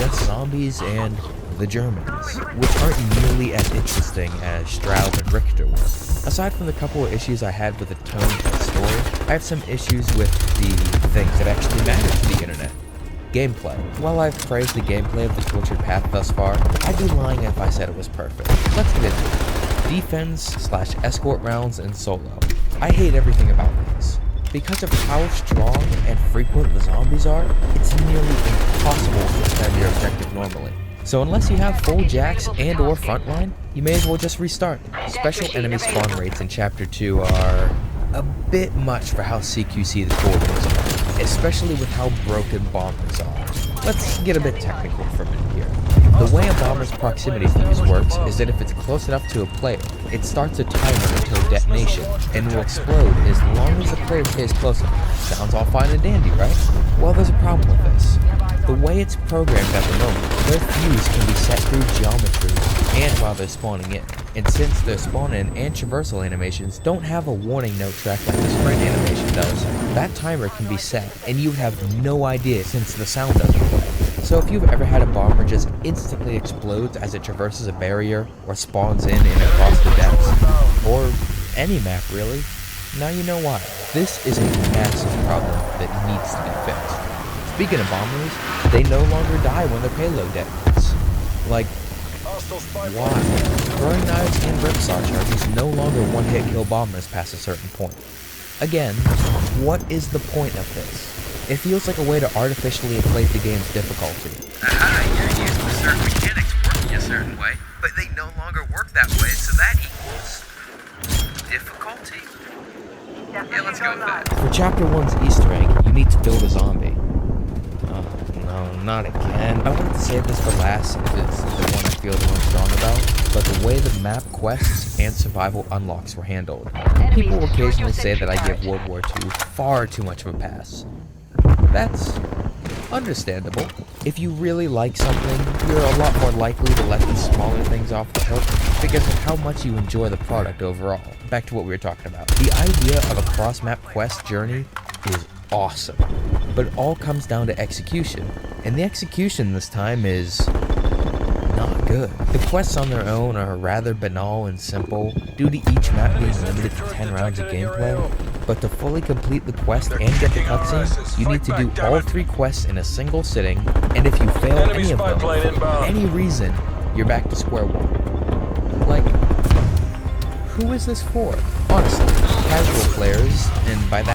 just zombies and the Germans, which aren't nearly as interesting as Straub and Richter were. Aside from the couple of issues I had with the tone of the story, I have some issues with the things that actually matter to the internet. Gameplay. While I've praised the gameplay of the Tortured Path thus far, I'd be lying if I said it was perfect. Let's get into it. Defense/escort rounds and solo. I hate everything about these. Because of how strong and frequent the zombies are, it's nearly impossible to defend your objective normally. So unless you have full jacks and or frontline, you may as well just restart. Special enemy spawn rates in Chapter 2 are a bit much for how CQC the corridors are, especially with how broken bombers are. Let's get a bit technical for a minute here. The way a bomber's proximity fuse works is that if it's close enough to a player, it starts a timer until detonation, and will explode as long as the player stays close enough. Sounds all fine and dandy, right? Well, there's a problem with this. The way it's programmed at the moment, their fuse can be set through geometry and while they're spawning in. And since their spawn-in and traversal animations don't have a warning note track like the sprint animation does, that timer can be set and you have no idea since the sound doesn't play. So if you've ever had a bomber just instantly explodes as it traverses a barrier or spawns in and across the depths, or any map really, now you know why. This is a massive problem that needs to be fixed. Speaking of bombers, they no longer die when their payload detonates. Like, why? Throwing knives and ripsaw charges no longer one-hit kill bombers past a certain point. Again, what is the point of this? It feels like a way to artificially inflate the game's difficulty. You're used to certain mechanics working a certain way, but they no longer work that way, so that equals difficulty? Yeah, let's go with that. For Chapter 1's Easter egg, you need to build a zombie. No, not again. I wanted to save this for last since it's the one I feel the most strong about, but the way the map quests and survival unlocks were handled. People occasionally say that I give World War II far too much of a pass. That's understandable. If you really like something, you're a lot more likely to let the smaller things off the hook because of how much you enjoy the product overall. Back to what we were talking about. The idea of a cross-map quest journey is awesome, but it all comes down to execution, and the execution this time is not good. The quests on their own are rather banal and simple due to each map being limited to 10 rounds of gameplay, but to fully complete the quest and get the cutscene, you need to do all 3 quests in a single sitting, and if you fail any of them for any reason, you're back to square one. Like, who is this for? Honestly, casual players, and by that